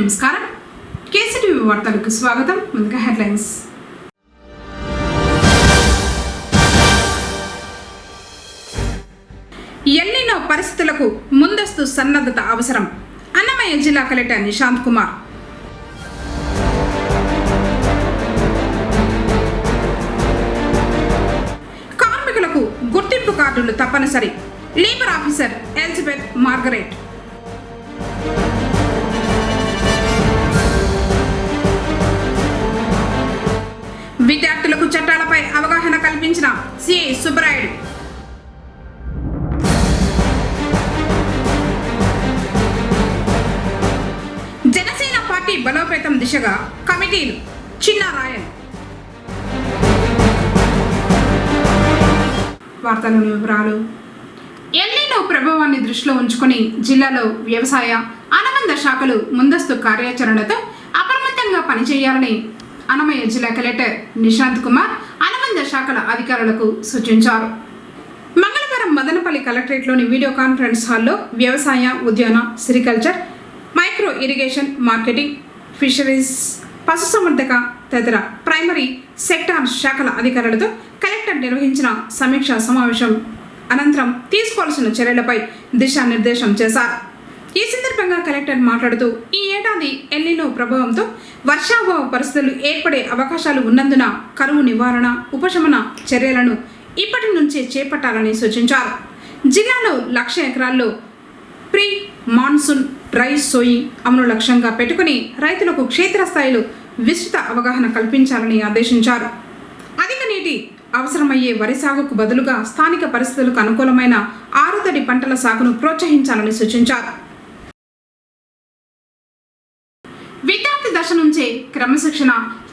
నమస్కారం. కేసీటీవీ వార్తలకు స్వాగతం. ముందుగా హెడ్లైన్స్. ఎల్నినో పరిస్థితులకు ముందస్తు సన్నద్ధత అవసరం. అన్నమయ్య జిల్లా కలెక్టర్ నిశాంత్ కుమార్. కార్మికులకు గుర్తింపు కార్డులు తప్పనిసరి. Labour officer Elizabeth Margaret. విద్యార్థులకు చట్టాలపై అవగాహన కల్పించిన సిఐ సుబ్బరాయుడు. జనసేన పార్టీ బలోపేతం దిశగా కమిటీలు. చిన్నారాయన్. వార్తలోని వివరాలు. ఎల్నినో ప్రభావాన్ని దృష్టిలో ఉంచుకొని జిల్లాలో వ్యవసాయ అనుబంధ శాఖలు ముందస్తు కార్యాచరణతో అప్రమత్తంగా పనిచేయాలని అన్నమయ్య జిల్లా కలెక్టర్ నిశాంత్ కుమార్ అనుబంధ శాఖల అధికారులకు సూచించారు. మంగళవారం మదనపల్లి కలెక్టరేట్లోని వీడియో కాన్ఫరెన్స్ హాల్లో వ్యవసాయ, ఉద్యాన, sericulture, micro irrigation, marketing, fisheries, పశుసంవర్ధక తదితర ప్రైమరీ సెక్టార్ శాఖల అధికారులతో కలెక్టర్ నిర్వహించిన సమీక్షా సమావేశం అనంతరం తీసుకోవాల్సిన చర్యలపై దిశానిర్దేశం చేశారు. ఈ సందర్భంగా కలెక్టర్ మాట్లాడుతూ ఈ ఏడాది ఎల్నినో ప్రభావంతో వర్షాభావ పరిస్థితులు ఏర్పడే అవకాశాలు ఉన్నందున కరువు నివారణ, ఉపశమన చర్యలను ఇప్పటి నుంచే చేపట్టాలని సూచించారు. జిల్లాలో 1,00,000 ఎకరాల్లో ప్రీ మాన్సూన్ డ్రై సోయింగ్ అమలు లక్ష్యంగా పెట్టుకుని రైతులకు క్షేత్రస్థాయిలో విస్తృత అవగాహన కల్పించాలని ఆదేశించారు. అధిక నీటి అవసరమయ్యే వరి సాగుకు బదులుగా స్థానిక పరిస్థితులకు అనుకూలమైన ఆరుతడి పంటల సాగును ప్రోత్సహించాలని సూచించారు. విద్యార్థి దశ నుంచే క్రమశిక్షణ,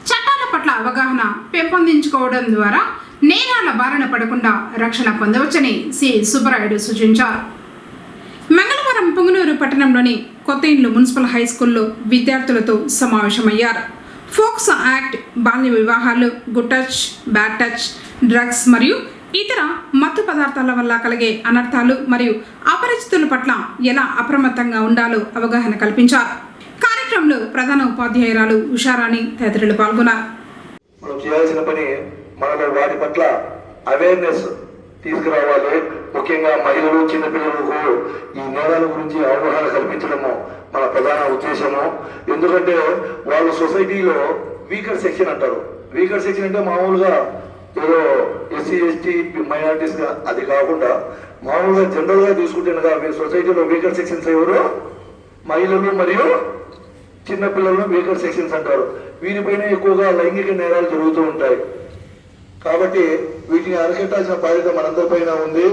చట్టాల పట్ల అవగాహన పెంపొందించుకోవడం ద్వారా నేరాల బారిన పడకుండా రక్షణ పొందవచ్చని సిఐ సుబ్బరాయుడు సూచించారు. మంగళవారం పుంగనూరు పట్టణంలోని కొత్త ఇండ్లు మున్సిపల్ హై స్కూల్లో విద్యార్థులతో సమావేశమయ్యారు. ఫోక్సో యాక్ట్, బాల్య వివాహాలు, good touch, bad touch, drugs మరియు ఇతర మత్తు పదార్థాల వల్ల కలిగే అనర్థాలు మరియు అపరిచితుల పట్ల ఎలా అప్రమత్తంగా ఉండాలో అవగాహన కల్పించారు. కార్యక్రమంలో ప్రధాన ఉపాధ్యాయురాలు ఉషారాణి తదితరులు పాల్గొన్నారు. మనం చేయాల్సిన పని మనలో వాటి పట్ల అవేర్నెస్ తీసుకురావాలి. ముఖ్యంగా మహిళలు, చిన్నపిల్లలకు ఈ నేరాల గురించి అవగాహన కల్పించడము మన ప్రధాన ఉద్దేశము. ఎందుకంటే వాళ్ళు సొసైటీలో వీకర్ సెక్షన్ అంటారు. వీకర్ సెక్షన్ అంటే మామూలుగా ఏదో ఎస్సీ, ఎస్టీ, మైనారిటీస్ అది కాకుండా మామూలుగా జనరల్గా తీసుకుంటే సొసైటీలో వీకర్ సెక్షన్స్ ఎవరు? మహిళలు మరియు చిన్నపిల్లలను వీకర్ సెక్షన్స్ అంటారు. వీరిపైన ఎక్కువగా లైంగిక నేరాలు జరుగుతూ ఉంటాయి. కాబట్టి వీటిని అరికట్టాల్సిన బాధ్యత మనందరిపైన ఉంది.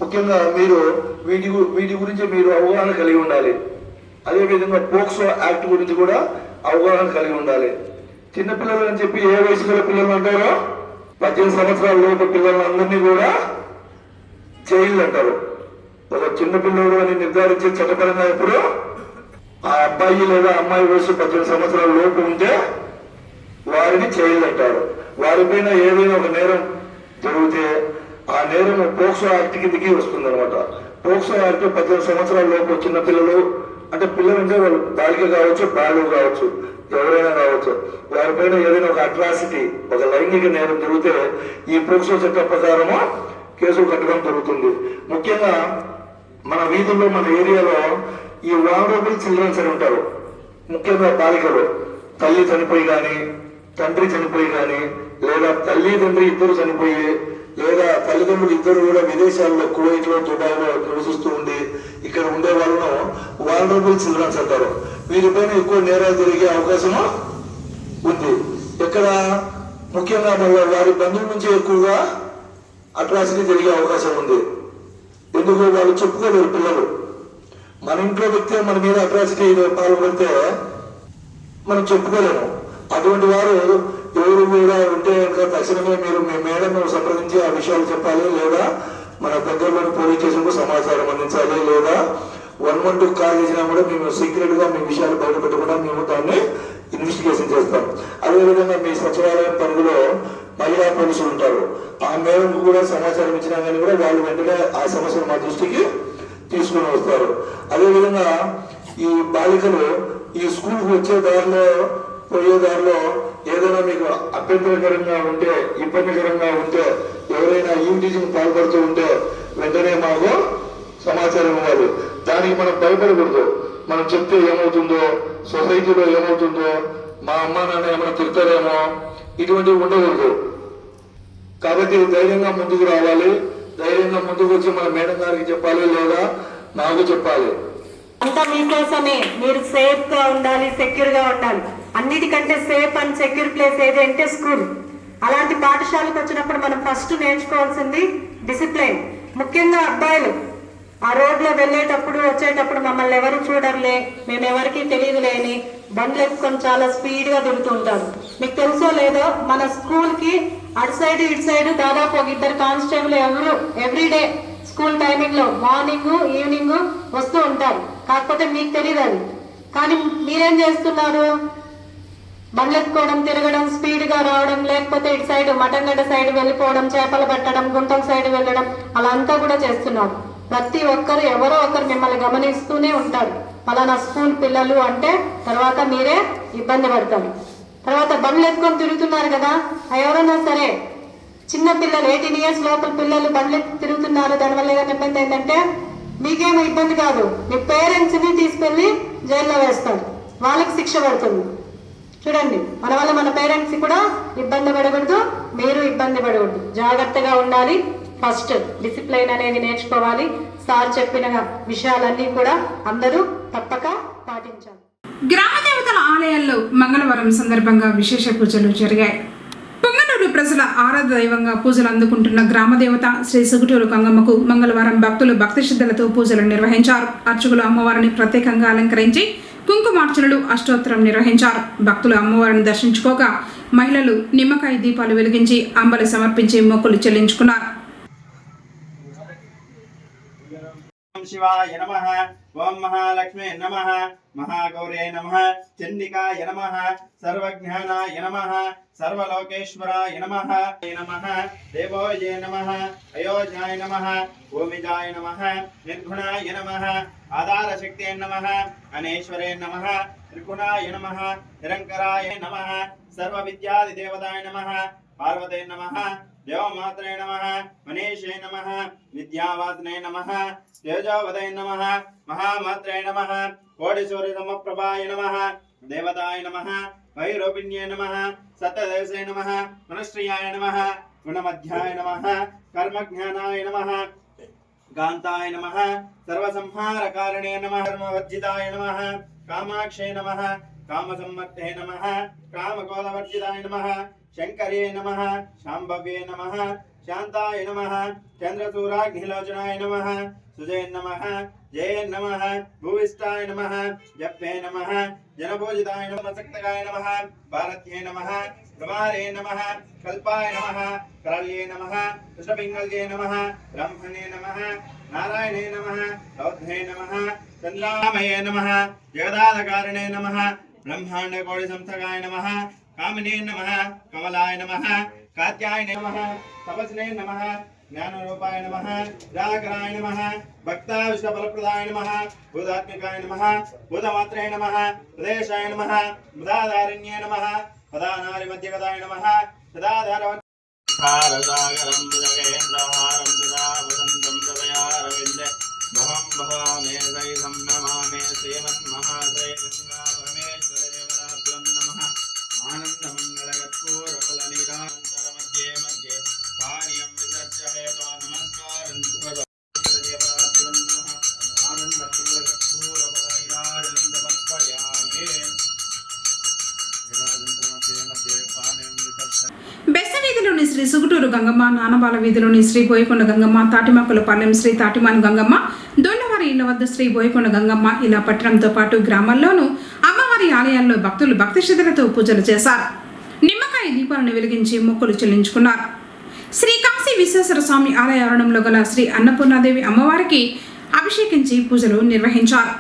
ముఖ్యంగా మీరు వీటి గురించి మీరు అవగాహన కలిగి ఉండాలి. అదేవిధంగా పోక్సో యాక్ట్ గురించి కూడా అవగాహన కలిగి ఉండాలి. చిన్నపిల్లలు అని చెప్పి ఏ వయసు గల పిల్లలు అంటారో 18 సంవత్సరాల లోపు పిల్లలందరినీ కూడా జైలు అంటారు. ఒక చిన్నపిల్లలు అని నిర్ధారించే చట్టపరంగా ఎప్పుడు ఆ అబ్బాయి లేదా అమ్మాయి వయసు 18 సంవత్సరాల లోపు ఉంటే వారిని జైలు అంటారు. వారిపైన ఏదైనా ఒక నేరం జరిగితే ఆ నేరం పోక్సో యాక్ట్ కిందకి వస్తుంది అనమాట. పోక్సో యాక్ట్ 18 సంవత్సరాల లోపు చిన్న పిల్లలు అంటే పిల్లలు అంటే వాళ్ళు బాలిక కావచ్చు, బాలుడు కావచ్చు, ఎవరైనా కావచ్చు, వారిపైన ఏదైనా ఒక అట్రాసిటీ, ఒక లైంగిక నేరం జరిగితే ఈ పోక్సో చట్టం ప్రకారము కేసులు కట్టడం జరుగుతుంది. ముఖ్యంగా మన వీధుల్లో, మన ఏరియాలో ఈ వాల్నరబుల్ చిల్డ్రన్స్ అని ఉంటారు. ముఖ్యంగా బాలికలు తల్లి చనిపోయి కానీ, తండ్రి చనిపోయి కానీ, లేదా తల్లి తండ్రి ఇద్దరు చనిపోయి, లేదా తల్లిదండ్రులు ఇద్దరు కూడా విదేశాల్లో కువైట్లో, దుబాయ్లో నివసిస్తూ ఉండి ఇక్కడ ఉండే వాళ్ళను వాల్నరబుల్ చిల్డ్రన్స్ అంటారు. వీరిపైన ఎక్కువ నేరాలు జరిగే అవకాశము ఉంది. ఎక్కడ ముఖ్యంగా వారి బంధువుల నుంచి ఎక్కువగా అట్రాసిటీ జరిగే అవకాశం ఉంది. ఎందుకు వాళ్ళు చెప్పుకోలేరు పిల్లలు. మన ఇంట్లో వ్యక్తి మన మీద అట్రాసిటీ పాల్పడితే మనం చెప్పుకోలేము. అటువంటి వారు ఎవరు కూడా ఉంటే తక్షణమే మీరు మీ మేడను సంప్రదించి ఆ విషయాలు చెప్పాలి, లేదా మన దగ్గరలోని పోలీస్ స్టేషన్కు సమాచారం అందించాలి, లేదా 112 కాల్ చేసినా కూడా మేము సీక్రెట్ గా మీ విషయాలు బయట పెట్టకుండా మేము దాన్ని ఇన్వెస్టిగేషన్ చేస్తాం. అదేవిధంగా మీ సచివాలయం పరిధిలో మహిళా పోలీసులు ఉంటారు. ఆ మేరకు కూడా సమాచారం ఇచ్చినా కానీ కూడా వాళ్ళు వెంటనే ఆ సమస్యను మా దృష్టికి తీసుకుని వస్తారు. అదేవిధంగా ఈ బాలికలు ఈ స్కూల్కి వచ్చే దారిలో పోయే దారిలో ఏదైనా మీకు అభ్యంతరకరంగా ఉంటే, ఇబ్బందికరంగా ఉంటే, ఎవరైనా ఈవిటీజింగ్ పాల్పడుతూ ఉంటే వెంటనే మాకు సమాచారం ఇవ్వాలి. దానికి మనం భయపడకూడదు. మనం చెప్తే ఏమవుతుందో, సొసైటీలో ఏమవుతుందో, మా అమ్మ నాన్న ఏమైనా తిడతారేమో, ఇటువంటివి ఉండకూడదు. కాబట్టి ధైర్యంగా ముందుకు రావాలి. ధైర్యంగా ముందుకు వచ్చి మన మేడం గారికి చెప్పాలి, లేదా నాకు చెప్పాలి. అంతా మీకోసమే. మీరు సేఫ్ గా ఉండాలి, సెక్యూర్ గా ఉండాలి. అన్నిటికంటే సేఫ్ అండ్ సెక్యూర్ ప్లేస్ ఏది అంటే స్కూల్. అలాంటి పాఠశాలకు వచ్చినప్పుడు మనం ఫస్ట్ నేర్చుకోవాల్సింది డిసిప్లైన్. ముఖ్యంగా అబ్బాయిలు ఆ రోడ్లో వెళ్ళేటప్పుడు వచ్చేటప్పుడు మమ్మల్ని ఎవరు చూడరులే, మేము ఎవరికి తెలియదులే అని బండ్లు ఎక్కుకొని చాలా స్పీడ్గా దిగుతుంటారు. మీకు తెలుసో లేదో, మన స్కూల్కి అటు సైడ్ ఇటు సైడ్ దాదాపు ఒక 2 కానిస్టేబుల్ ఎవరు ఎవ్రీడే స్కూల్ టైమింగ్లో మార్నింగ్ ఈవినింగ్ వస్తూ ఉంటారు. కాకపోతే మీకు తెలియదు అది. కానీ మీరేం చేస్తున్నారు? బండ్లు ఎత్తుకోవడం, తిరగడం, స్పీడ్గా రావడం, లేకపోతే ఇటు సైడ్ మటంగడ్డ సైడ్ వెళ్ళిపోవడం, చేపలు పట్టడం, గుంటల సైడ్ వెళ్ళడం, అలా అంతా కూడా చేస్తున్నారు. ప్రతి ఒక్కరు ఎవరో ఒకరు మిమ్మల్ని గమనిస్తూనే ఉంటారు. పలానా స్కూల్ పిల్లలు అంటే తర్వాత మీరే ఇబ్బంది పడతారు. తర్వాత బండ్లు ఎత్తుకొని తిరుగుతున్నారు కదా, ఎవరైనా సరే చిన్న పిల్లలు 18 years లోపల పిల్లలు బండ్లు తిరుగుతున్నారు, దానివల్ల ఏదైనా ఇబ్బంది ఏంటంటే మీకేమో ఇబ్బంది కాదు, మీ పేరెంట్స్ని తీసుకెళ్ళి జైల్లో వేస్తారు, వాళ్ళకి శిక్ష పడుతుంది. చూడండి, మన వల్ల మన పేరెంట్స్ కూడా ఇబ్బంది పడకూడదు, మీరు ఇబ్బంది పడకూడదు. జాగ్రత్తగా ఉండాలి. ఫస్ట్ డిసిప్లైన్ అనేది నేర్చుకోవాలి. సార్ చెప్పిన విషయాలన్నీ కూడా అందరూ తప్పక పాటించాలి. గ్రామ దేవతల ఆలయాల్లో మంగళవారం సందర్భంగా విశేష పూజలు జరిగాయి. పొంగనూరు ప్రజల ఆరాధ దైవంగా పూజలు అందుకుంటున్న గ్రామ దేవత శ్రీ సుగుటూరు గంగమ్మకు మంగళవారం భక్తులు భక్తి శ్రద్ధలతో పూజలు నిర్వహించారు. అర్చకులు అమ్మవారిని ప్రత్యేకంగా అలంకరించి కుంకుమార్చనలు, అష్టోత్తరం నిర్వహించారు. భక్తులు అమ్మవారిని దర్శించుకోగా మహిళలు నిమ్మకాయ దీపాలు వెలిగించి అంబలి సమర్పించి మొక్కులు చెల్లించుకున్నారు. शिवाय नमः। ओम महालक्ष्मी नमः। महागौरे नमः। चंडिकाय नमः। सर्वज्ञानाय नमः। सर्वलोकेश्वराय नमः। नमः देवोये नमः। अयोध्याय नमः। ओमिजाय नमः। निर्गुणाय नमः। आधारशक्ते नमः। अनेश्वरे नमः। त्रिगुणाय नमः। निरंकराय नमः। सर्वविद्यादिदेवताय नमः। पार्वते नमः। देवमात्रे नमः। मनीषे नमः। विद्यावासने नमः। तेजोवदय नमः। महामात्रे नमः। कोटिसूर्यसमप्रभाय नमः। देवताय नमः। वैरोपिण्ये नमः। सत्यदेशे नमः। मनुष्याय नमः। गुणमध्याय नमः। कर्मज्ञानाय नमः। कान्ताय नमः। सर्वसंहारकारिणे नमः। कर्मवर्जिताय नमः। कामाक्षे नमः। कामसम्मर्थे नमः। कामकोलवर्जिताय नमः। शंकरे नमः। शाम्भव्ये नमः। शांताय नमः। चंद्रसूराग्निलोचनाय नमः। सुजय नमः। जय नमः। भूविष्टाय नमः। जप्ये नमः। जनपूजिताय नमः। सक्तकाय नमः। भारत्ये नमः। प्रभारे नमः। कल्पाय नमः। करल्ये नमः। कृष्णपिंगल्ये नमः। ब्रह्मणे नमः। नारायणे नमः। रौद्रे नमः। चंद्रामये नमः। जगदाधकारिणे नमः। ब्रह्मांडकोटिसंस्थकाय नमः। कामिने नमः। कमलाय नमः। कात्याय नमः। तपस्ने नमः। ज्ञानरूपाय नमः। जागराय नमः। भक्ता विष्णुफलप्रदाय नमः। भूतात्मिकाय नमः। भूतमात्रे नमः। प्रदेशाय नमः। मदाधारिण्ये नमः। पदानारिमध्यगताय नमः। सदाधारवत् सागरं जगेन्द्रहारं सदा वसन्तं हृदयारविन्दे भवं भवामे सैतं नमामि श्रीमन्महादय गंगा परमेश्वर देवताभ्यो नमः। आनन्दमङ्गलकर्पूरफलनिरान्तरमध्ये मध्ये पानीयं विसर्ज्य हेतो नमस्कारं देवताभ्यो नमः। आनन्दमङ्गलकर्पूरफलनिराजनं समर्पयामि। బెస్స వీధిలోని శ్రీ సుగుటూరు గంగమ్మ, నానబాల వీధిలోని శ్రీ బోయకొండ గంగమ్మ, తాటిమక్కులపాలెం శ్రీ తాటిమాన్ గంగమ్మ, దొండవారి ఇళ్ల వద్ద శ్రీ బోయకొండ గంగమ్మ ఇలా పట్టణంతో పాటు గ్రామాల్లోనూ అమ్మవారి ఆలయాల్లో భక్తులు భక్తి శ్రద్ధలతో పూజలు చేశారు. నిమ్మకాయ దీపాలను వెలిగించి మొక్కులు చెల్లించుకున్నారు. శ్రీ కాశీ విశ్వేశ్వర స్వామి ఆలయ ఆవరణంలో గల శ్రీ అన్నపూర్ణాదేవి అమ్మవారికి అభిషేకించి పూజలు నిర్వహించారు.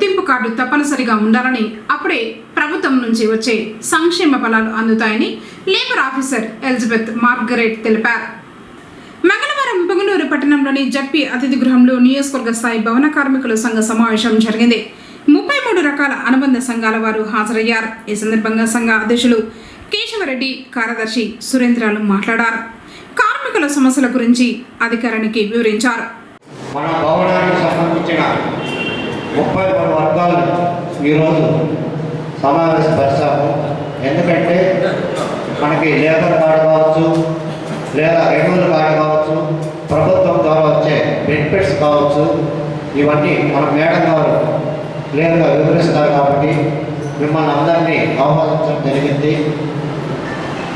గుర్తింపు కార్డు తప్పనిసరిగా ఉండాలని, అప్పుడే ప్రభుత్వం నుంచి వచ్చే సంక్షేమ ఫలాలు అందుతాయని లేబర్ ఆఫీసర్ ఎలిజబెత్ మార్గరెట్ తెలిపారు. మంగళవారం పొంగనూరు పట్టణంలోని జడ్పీ అతిథి గృహంలో నియోజకవర్గ స్థాయి భవన కార్మికుల సంఘ సమావేశం జరిగింది. 33 రకాల అనుబంధ సంఘాల వారు హాజరయ్యారు. ఈ సందర్భంగా సంఘ అధ్యక్షులు కేశవరెడ్డి, కార్యదర్శి సురేంద్రాలు మాట్లాడారు. కార్మికుల సమస్యల గురించి అధికారానికి వివరించారు. మన భవనానికి సంబంధించిన 33 వర్గాలు ఈరోజు సమావేశపరిచాము. ఎందుకంటే మనకి లేబర్ కార్డు కావచ్చు, లేదా రెన్యూవల్ కార్డు కావచ్చు, ప్రభుత్వం ద్వారా వచ్చే బెనిఫిట్స్ కావచ్చు, ఇవన్నీ మన మేడం గారు క్లియర్గా వివరిస్తారు. కాబట్టి మిమ్మల్ని అందరినీ ఆహ్వానించడం జరిగింది.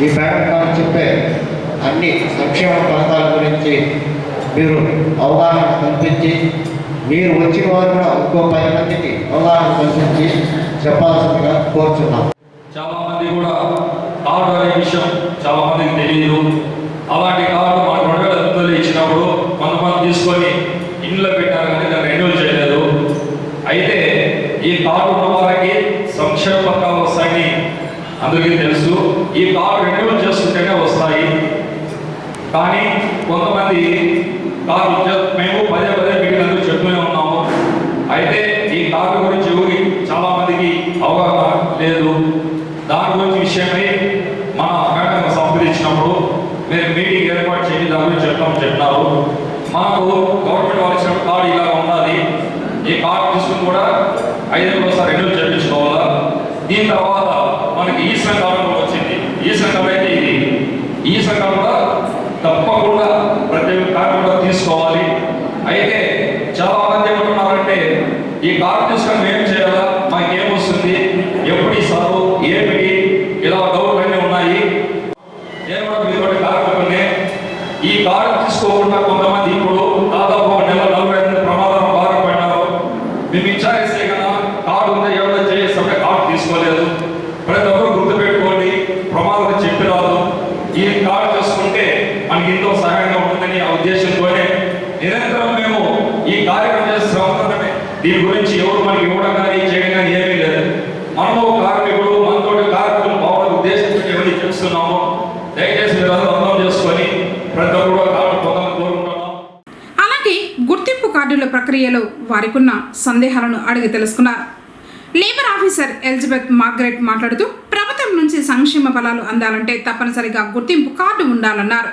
ఈ మేడం గారు చెప్పే అన్ని సంక్షేమ పథకాల గురించి మీరు అవగాహన కల్పించి, మీరు వచ్చిన వారు కూడా ఇంకో 10 మందికి అవగాహన కల్పించి చెప్పాల్సిందిగా కోరుచున్నాం. చాలా మంది కూడా కార్డు అనే విషయం చాలా మందికి తెలియదు. అలాంటి కార్డు మనకు 2008లో ఇచ్చినప్పుడు కొంతమంది తీసుకొని ఇంట్లో పెట్టారు, కానీ దాన్ని రెన్యూల్ చేయలేదు. అయితే ఈ కార్డు ఉన్న వారికి సంక్షేమ పథకాలు వస్తాయని అందరికీ తెలుసు. ఈ కార్డు రెన్యూల్ చేసుకుంటేనే వస్తాయి. కానీ కొంతమంది కార్డు మేము పదే మీటింగ్లు చెప్తూనే ఉన్నాము. అయితే ఈ కార్డు గురించి చాలా మందికి అవగాహన లేదు. దాని గురించి విషయమై మన మేడం సంప్రదించినప్పుడు మీరు మీటింగ్ ఏర్పాటు చేసి దాని గురించి చెప్పినారు. మనకు గవర్నమెంట్ వాళ్ళు ఇచ్చిన కార్డు ఇలా ఉండాలి. ఈ కార్డు తీసుకుని కూడా 5 ఏళ్ళకోసారి రెన్యూల్ చేయించుకోవాలా. దీని తర్వాత మనకి ఈ సంఘాలు వచ్చింది. ఈ సంఘం అయితే ఇది ఈ సంఘం కూడా తప్పకుండా ప్రతి కార్డు కూడా తీసుకోవాలి. అయితే చాలా మంది ఏమంటున్నారంటే ఈ కార్డు తీసుకొని మేము చేయాలా, మాకేం వస్తుంది, ఎప్పుడు ఇస్తారు, ఏమిటి, ఇలా డౌట్లు అన్నీ ఉన్నాయి. నేను కూడా మీతో కార్మికుల్ని ఈ కార్డు తీసుకోకుండా కొంతమంది ఇప్పుడు దాదాపు 1 నెల 45 ప్రమాదం బాధపడినారు. మేము విచారిస్తే కదా కార్డు ఉందా ఎవరో చేస్తే కార్డు తీసుకోలేదు. ప్రతి ఒక్కరు గుర్తుపెట్టుకోండి, ప్రమాదం చెప్పి రాదు. ఈ కార్డు చేసుకుంటే మనకి ఎంతో సహాయంగా ఉంటుందని ఆ ఉద్దేశంతోనే నిరంతరం మేము ఈ కార్యక్రమం చేస్తున్నామే. దీని గురించి ఎవరు మనకి ఇవ్వడం కానీ చేయడం కానీ ఏమీ లేదు. మనము కార్మికులు మనతో కార్మికులు బాగున్న ఉద్దేశంతో ఎవరికి చేస్తున్నాము. దయచేసి మీరు అర్థం చేసుకొని ప్రతి ఒక్కరు కార్డు పొందాలని కోరుకుంటున్నాం. అలాగే గుర్తింపు కార్డుల ప్రక్రియలో వారికున్న సందేహాలను అడిగి తెలుసుకున్నారు. లేబర్ ఆఫీసర్ ఎలిజబెత్ మార్గరెట్ మాట్లాడుతూ ప్రభుత్వం నుంచి సంక్షేమ ఫలాలు అందాలంటే తప్పనిసరిగా గుర్తింపు కార్డు ఉండాలన్నారు.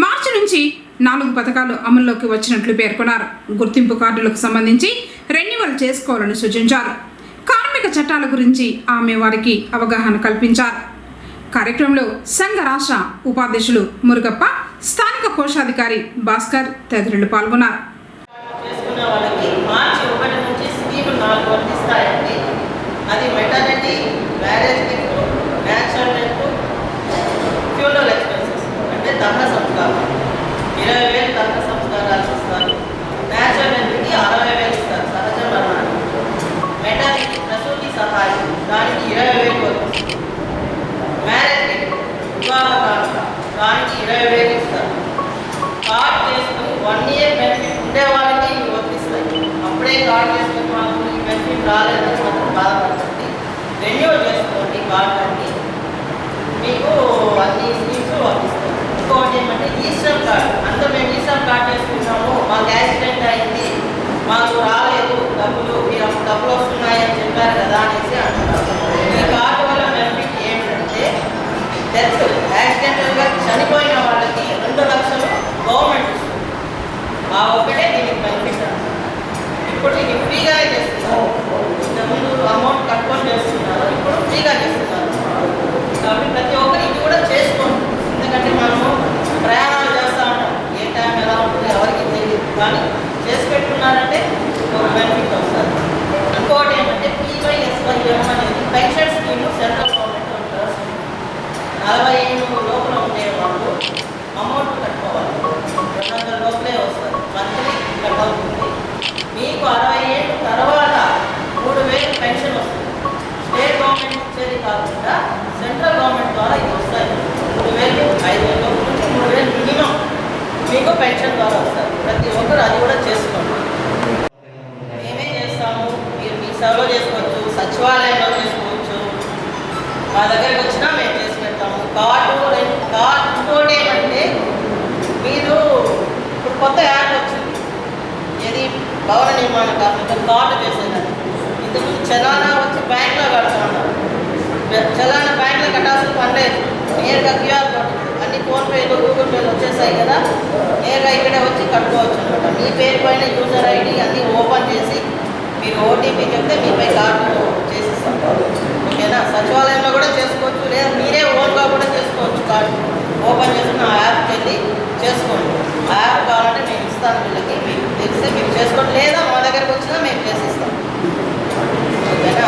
మార్చి నుంచి 4 పథకాలు అమల్లోకి వచ్చినట్లు పేర్కొన్నారు. గుర్తింపు కార్డులకు సంబంధించి రెన్యువల్ చేసుకోవాలని సూచించారు. కార్మిక చట్టాల గురించి ఆమె వారికి అవగాహన కల్పించారు. కార్యక్రమంలో సంఘ రాష్ట్ర ఉపాధ్యక్షులు మురుగప్ప, స్థానిక కోశాధికారి భాస్కర్ తదితరులు పాల్గొన్నారు. చేసుకున్న వాళ్ళకి మార్చి 1 నుంచి స్కీమ్ 4 వర్తిస్తాయండి. అది maternity, marriage gift, natural funeral expenses అంటే దహన సంస్కారం 20,000 దహన సంస్కారాలు ఇస్తారు. న్యాచురల్ డెత్కి 60,000 ఇస్తారు సహజ మరణాలు. మెటర్నిటీ ప్రసూతి సహాయం దానికి 20,000 వస్తుంది. మ్యారేజ్ గిఫ్ట్ వివాహ కానుక దానికి 20,000 ఇస్తారు. కార్డు చేసుకుని 1 year బెనిఫిట్ ఉండే వాళ్ళకి ఇవి వర్తిస్తాయి. అప్పుడే కార్డు చేసుకుని మాకు ఈ బెనిఫిట్ రాలేదని మాత్రం బాధపడుతుంది. రెన్యూవల్ చేసుకోండి కార్డు అన్ని, మీకు అన్ని స్కీమ్స్ వర్తిస్తాయి. ఇంకోటి ఏమంటే ఈస్టర్ కార్డు, అందరూ మేము ఈస్టర్ కార్డు చేసుకున్నాము, మాకు యాక్సిడెంట్ అయింది, మాకు రాలేదు డబ్బులు, మీరు అప్పుడు డబ్బులు వస్తున్నాయని చెప్పారు కదా అనేసి అంటున్నారు. ఈ కార్డు వల్ల బెనిఫిట్ ఏమిటంటే డెత్ యాక్సిడెంటల్గా చనిపోయిన వాళ్ళకి 2 లక్షలు గవర్నమెంట్ ఇస్తుంది. ఆ ఒక్కటే దీనికి బెనిఫిట్ అంటారు. ఇప్పుడు ఇది ఫ్రీగానే చేస్తున్నారు. ఇంతకుముందు అమౌంట్ కట్టుకొని చేస్తున్నారు, ఇప్పుడు ఫ్రీగా చేస్తున్నారు. కాబట్టి ప్రతి ఒక్కరు ఇది కూడా చేసుకోండి. ఎందుకంటే మనము ప్రయాణాలు చేస్తూ ఉంటాం, ఏ టైం ఎలా ఉంటుంది ఎవరికి తెలియదు. కానీ చేసి పెట్టుకున్నారంటే ఒక బెనిఫిట్ వస్తుంది. ఇంకోటి ఏమంటే PYSYM అనేది పెన్షన్ స్కీమ్ సెంట్రల్ గవర్నమెంట్ ఉంటారు. 40 ఏళ్ళు లోపల ఉండే వాళ్ళు అమౌంట్ కట్టుకోవాలి. 200 లోపలే వస్తుంది, మంత్లీ కట్ అవుతుంది. మీకు 60 ఏళ్ళు తర్వాత ఆఫీస్లో చేసుకోవచ్చు, సచివాలయంలో చేసుకోవచ్చు. మా దగ్గరికి వచ్చినా మేము చేసి పెడతాము. కార్డు ఇంకోటి ఏమంటే మీరు ఇప్పుడు కొత్త యాప్ వచ్చింది, ఏది భవన నిర్మాణ కార్మికులు కార్డు చేసేదాన్ని. ఇందుకు చలానా వచ్చి బ్యాంక్లో కడతా ఉన్నారు. చలానా బ్యాంక్లో కట్టాల్సిన పని లేదు. నేరుగా క్యూఆర్ కోడ్ అన్ని ఫోన్పేలు గూగుల్ పేలు వచ్చేసాయి కదా, నేరుగా ఇక్కడే వచ్చి కట్టుకోవచ్చు అనమాట. మీ పేరు పైన యూజర్ ఐడి అన్నీ ఓపెన్ చేసి మీరు ఓటీపీ చెప్తే మీపై కార్డు చేసిస్తాం. ఓకేనా? సచివాలయంలో కూడా చేసుకోవచ్చు, లేదా మీరే ఓన్గా కూడా చేసుకోవచ్చు. కార్డు ఓపెన్ చేసుకుని ఆ యాప్కి వెళ్ళి చేసుకోండి. ఆ యాప్ కావాలంటే మేము ఇస్తాను వీళ్ళకి, మీకు తెలిస్తే మీరు చేసుకోండి, లేదా మా దగ్గరకు వచ్చినా మేము చేసిస్తాం. ఓకేనా?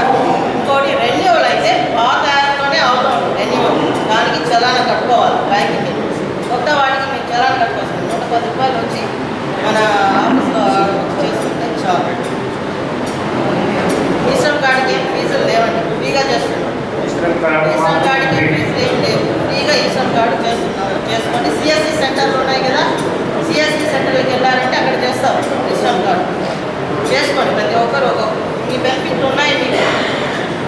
ఇంకోటి రెన్యూవల్ అయితే పాత యాప్లోనే అవుతాం. రెన్యూవల్ దానికి చలానా కట్టుకోవాలి బ్యాంక్కి. కొత్త వాటికి మేము చలానా కట్టుకోవచ్చు. 110 రూపాయలు వచ్చి మన ఆఫీస్లో చేసుకుంటే చాలు. ఈశ్రమ్ కార్డుకి ఏం ఫీజులు లేవండి, ఫ్రీగా చేస్తున్నాం. ఈశ్రమ్ కార్డుకి ఏం ఫీజులు ఏం లేవు, ఫ్రీగా ఈశ్రమ్ కార్డు చేస్తున్నాం. చేసుకోండి. సిఎస్సి సెంటర్లు ఉన్నాయి కదా, సిఎస్సి సెంటర్కి వెళ్ళారంటే అక్కడ చేస్తాం ఈశ్రమ్ కార్డు. చేసుకోండి ప్రతి ఒక్కరు ఒక్కొక్కరు. మీ బెనిఫిట్లు ఉన్నాయి మీకు.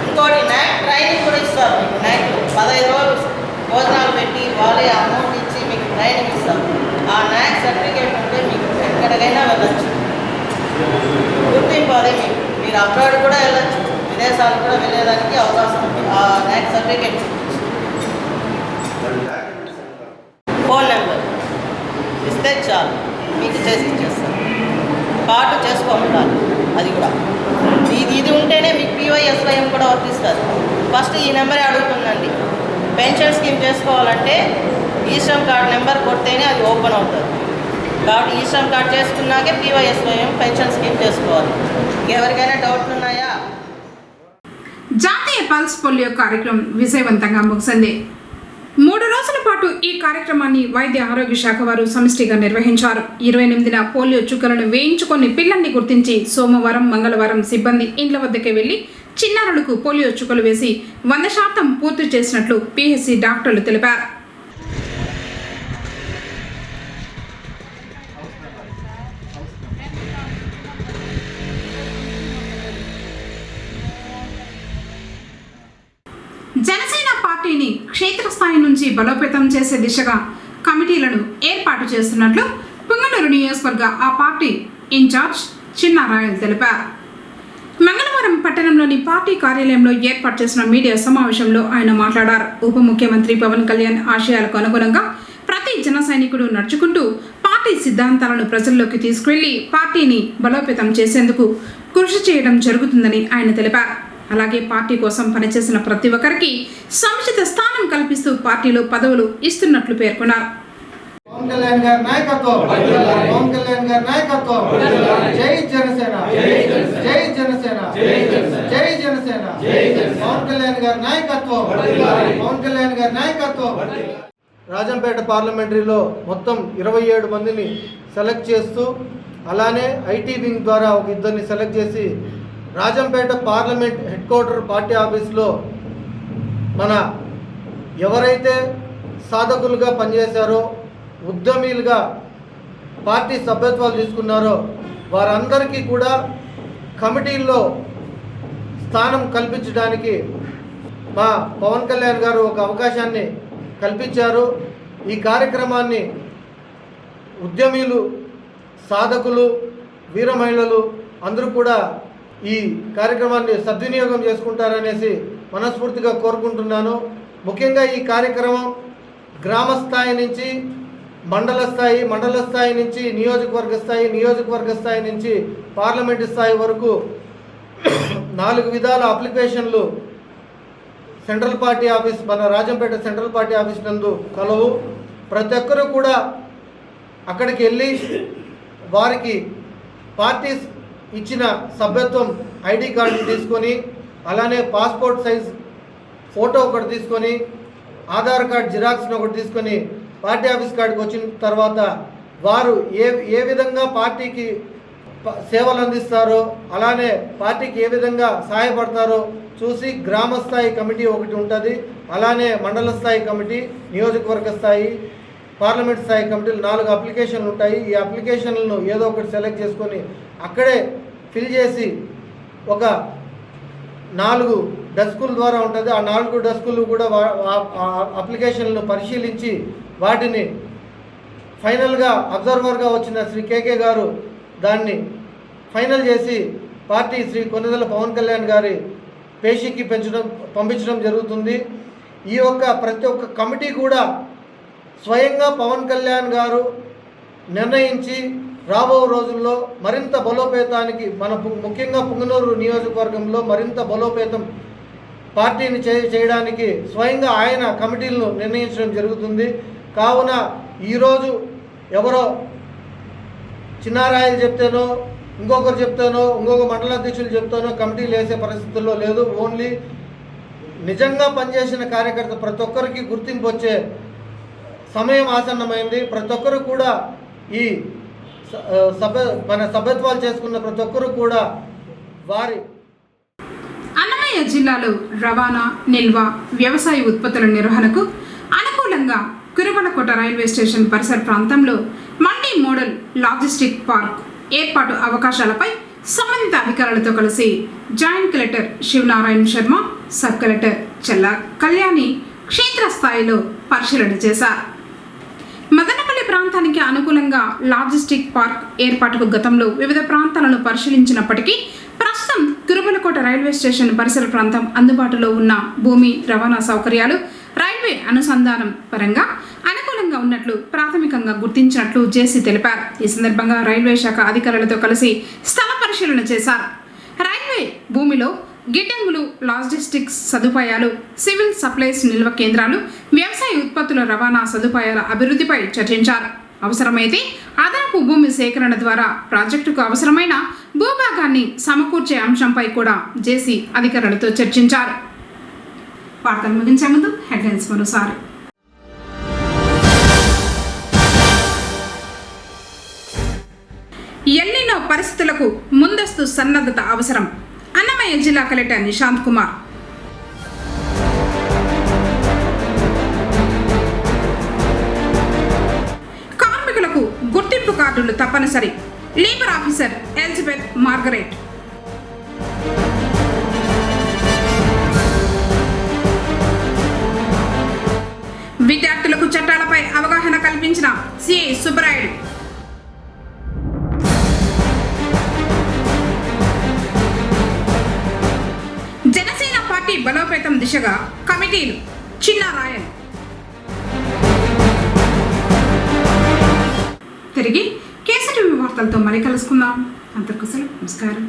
ఇంకోటి NAC ట్రైనింగ్ కూడా ఇస్తారు మీకు. NAC 15 రోజులు భోజనాలు పెట్టి వాళ్ళే అమౌంట్ ఇచ్చి మీకు ట్రైనింగ్ ఇస్తారు. ఆ NAC సర్టిఫికేట్ ఉంటే మీకు ఎక్కడికైనా వెళ్ళచ్చు. గుర్తింపు అదే మీకు. మీరు అబ్రాడ్ కూడా వెళ్ళచ్చు, విదేశాలు కూడా వెళ్ళేదానికి అవకాశం ఉంది ఆ NAC సర్టిఫికేట్. ఫోన్ నెంబర్ ఇస్తే చాలు, మీకు చేసి ఇచ్చేస్తాను. కార్డు చేసుకోమంటారు, అది కూడా ఇది ఉంటేనే మీకు PYSYM కూడా వర్తిస్తుంది. ఫస్ట్ ఈ నెంబరే అడుగుతుందండి. పెన్షన్ స్కీమ్ చేసుకోవాలంటే ఈశ్రమ్ కార్డు నెంబర్ కొడితేనే అది ఓపెన్ అవుతుంది. కాబట్టి ఈశ్రమ్ కార్డు చేసుకున్నాకే PYSYM పెన్షన్ స్కీమ్ చేసుకోవాలి. ఎవరికైనా డౌట్లు ఉన్నాయా? జాతీయ పల్స్ పోలియో కార్యక్రమం విజయవంతంగా ముగిసింది. 3 రోజుల పాటు ఈ కార్యక్రమాన్ని వైద్య ఆరోగ్య శాఖ వారు సమిష్టిగా నిర్వహించారు. 28న పోలియో చుక్కలను వేయించుకొని పిల్లల్ని గుర్తించి సోమవారం, మంగళవారం సిబ్బంది ఇండ్ల వద్దకే వెళ్లి చిన్నారులకు పోలియో చుక్కలు వేసి 100% పూర్తి చేసినట్లు PHC డాక్టర్లు తెలిపారు. జనసేన పార్టీని క్షేత్రస్థాయి నుంచి బలోపేతం చేసే దిశగా కమిటీలను ఏర్పాటు చేస్తున్నట్లు పుంగనూరు నియోజకవర్గ ఆ పార్టీ ఇన్ఛార్జ్ చిన్నారాయలు తెలిపారు. మంగళవారం పట్టణంలోని పార్టీ కార్యాలయంలో ఏర్పాటు చేసిన మీడియా సమావేశంలో ఆయన మాట్లాడారు. ఉప ముఖ్యమంత్రి పవన్ కళ్యాణ్ ఆశయాలకు అనుగుణంగా ప్రతి జన సైనికుడు నడుచుకుంటూ పార్టీ సిద్ధాంతాలను ప్రజల్లోకి తీసుకువెళ్లి పార్టీని బలోపేతం చేసేందుకు కృషి చేయడం జరుగుతుందని ఆయన తెలిపారు. అలాగే పార్టీ కోసం పనిచేసిన ప్రతి ఒక్కరికి సముచిత స్థానం కల్పిస్తూ పార్టీలో పదవులు ఇస్తున్నట్లు పేర్కొన్నారు. పవన్ కళ్యాణ్ గారి నాయకత్వం, పవన్ కళ్యాణ్ గారి నాయకత్వం. జై జనసేన, జై జనసేన, జై జనసేన. పవన్ కళ్యాణ్ గారి నాయకత్వం, పవన్ కళ్యాణ్ గారి నాయకత్వం. రాజంపేట పార్లమెంటరీలో మొత్తం 27 మందిని సెలెక్ట్ చేస్తూ, అలానే ఐటీ వింగ్ ద్వారా ఒక 2 సెలెక్ట్ చేసి Rajampet parliament head quarter party ఆఫీస్లో మన ఎవరైతే సాధకులుగా పనిచేశారో, ఉద్యమీలుగా పార్టీ సభ్యత్వాలు తీసుకున్నారో వారందరికీ కూడా కమిటీల్లో స్థానం కల్పించడానికి మా పవన్ కళ్యాణ్ గారు ఒక అవకాశాన్ని కల్పించారు. ఈ కార్యక్రమాన్ని ఉద్యమీలు, సాధకులు, వీర మహిళలు అందరూ కూడా ఈ కార్యక్రమాన్ని సద్వినియోగం చేసుకుంటారనేసి మనస్ఫూర్తిగా కోరుకుంటున్నాను. ముఖ్యంగా ఈ కార్యక్రమం గ్రామ స్థాయి నుంచి మండల స్థాయి, మండల స్థాయి నుంచి నియోజకవర్గ స్థాయి, నియోజకవర్గ స్థాయి నుంచి పార్లమెంటు స్థాయి వరకు 4 విధాల అప్లికేషన్లు సెంట్రల్ పార్టీ ఆఫీస్, మన రాజంపేట సెంట్రల్ పార్టీ ఆఫీస్ నందు కలవు. ప్రతి ఒక్కరూ కూడా అక్కడికి వెళ్ళి వారికి పార్టీ ఇచ్చిన సభ్యత్వం ఐడి కార్డు తీసుకొని, అలానే పాస్పోర్ట్ సైజ్ ఫోటో ఒకటి తీసుకొని, ఆధార్ కార్డ్ జిరాక్స్ని ఒకటి తీసుకొని పార్టీ ఆఫీస్ కాడికి వచ్చిన తర్వాత వారు ఏ విధంగా పార్టీకి సేవలు అందిస్తారో, అలానే పార్టీకి ఏ విధంగా సహాయపడతారో చూసి గ్రామ స్థాయి కమిటీ ఒకటి ఉంటుంది, అలానే మండల స్థాయి కమిటీ, నియోజకవర్గ స్థాయి, పార్లమెంట్ స్థాయి కమిటీలు 4 అప్లికేషన్లు ఉంటాయి. ఈ అప్లికేషన్లను ఏదో ఒకటి సెలెక్ట్ చేసుకొని అక్కడే ఫిల్ చేసి ఒక 4 డెస్కుల ద్వారా ఉంటుంది. ఆ 4 డెస్కులు కూడా అప్లికేషన్లను పరిశీలించి వాటిని ఫైనల్గా అబ్జర్వర్గా వచ్చిన శ్రీ కేకే గారు దాన్ని ఫైనల్ చేసి పార్టీ శ్రీ కొనిదెల పవన్ కళ్యాణ్ గారి పేషీకి పంపించడం జరుగుతుంది. ఈ యొక్క ప్రతి ఒక్క కమిటీ కూడా స్వయంగా పవన్ కళ్యాణ్ గారు నిర్ణయించి రాబో రోజుల్లో మరింత బలోపేతానికి ముఖ్యంగా పుంగనూరు నియోజకవర్గంలో మరింత బలోపేతం పార్టీని చేయడానికి స్వయంగా ఆయన కమిటీలను నిర్ణయించడం జరుగుతుంది. కావున ఈరోజు ఎవరో చిన్నారాయలు చెప్తేనో ఇంకొకరు చెప్తేనో ఇంకొక మండలాధ్యక్షులు చెప్తేనో కమిటీలు వేసే పరిస్థితుల్లో లేదు. ఓన్లీ నిజంగా పనిచేసిన కార్యకర్త ప్రతి ఒక్కరికి గుర్తింపు వచ్చే సమయం ఆసన్నమైంది. ప్రతి ఒక్కరు కూడా ఈ మన సభ్యత్వాలు చేసుకున్న ప్రతి ఒక్కరు కూడా వారి అన్నమయ్య జిల్లాలో రవాణా, నిల్వ, వ్యవసాయ ఉత్పత్తుల నిర్వహణకు అనుకూలంగా కురుబలకోట రైల్వే స్టేషన్ పరిసర ప్రాంతంలో మల్టీ మోడల్ లాజిస్టిక్ పార్క్ ఏర్పాటు అవకాశాలపై సంబంధిత అధికారులతో కలిసి joint collector Sivanarayana Sharma, sub collector Chella Kalyani క్షేత్రస్థాయిలో పరిశీలన చేశారు. మదనపల్లి ప్రాంతానికి అనుకూలంగా లాజిస్టిక్ పార్క్ ఏర్పాటుకు గతంలో వివిధ ప్రాంతాలను పరిశీలించినప్పటికీ ప్రస్తుతం కురుబలకోట రైల్వే స్టేషన్ పరిసర ప్రాంతం అందుబాటులో ఉన్న భూమి, రవాణా సౌకర్యాలు, రైల్వే అనుసంధానం పరంగా అనుకూలంగా ఉన్నట్లు ప్రాథమికంగా గుర్తించినట్లు జేసీ తెలిపారు. ఈ సందర్భంగా రైల్వే శాఖ అధికారులతో కలిసి స్థల పరిశీలన చేశారు. రైల్వే భూమిలో గిడ్డంగులు, లాజిస్టిక్స్ సదుపాయాలు, సివిల్ సప్లైస్ నిల్వ కేంద్రాలు, వ్యవసాయ ఉత్పత్తుల రవాణా సదుపాయాల అభివృద్ధిపై చర్చించారు. అవసరమైతే అదనపు భూమి సేకరణ ద్వారా ప్రాజెక్టుకు అవసరమైన భూభాగాన్ని సమకూర్చే అంశంపై కూడా జేసీ అధికారులతో చర్చించారు. వార్తలు ముగించే ముందు హెడ్లైన్స్ మరోసారి. ఎల్నినో పరిస్థితులకు ముందస్తు సన్నద్ధత అవసరం. అన్నమయ్య జిల్లా కలెక్టర్ నిశాంత్ కుమార్. కార్మికులకు గుర్తింపు కార్డులు తప్పనిసరి. Labour officer Elizabeth Margaret. విద్యార్థులకు చట్టాలపై అవగాహన కల్పించిన సిఐ సుబ్బరాయుడు. జనసేన పార్టీ బలోపేతం దిశగా కమిటీలు చిన్నారాయన్. తిరిగి కేసీటీవీ వార్తలతో మళ్ళీ కలుసుకుందాం. అంతకు సెలవు. నమస్కారం.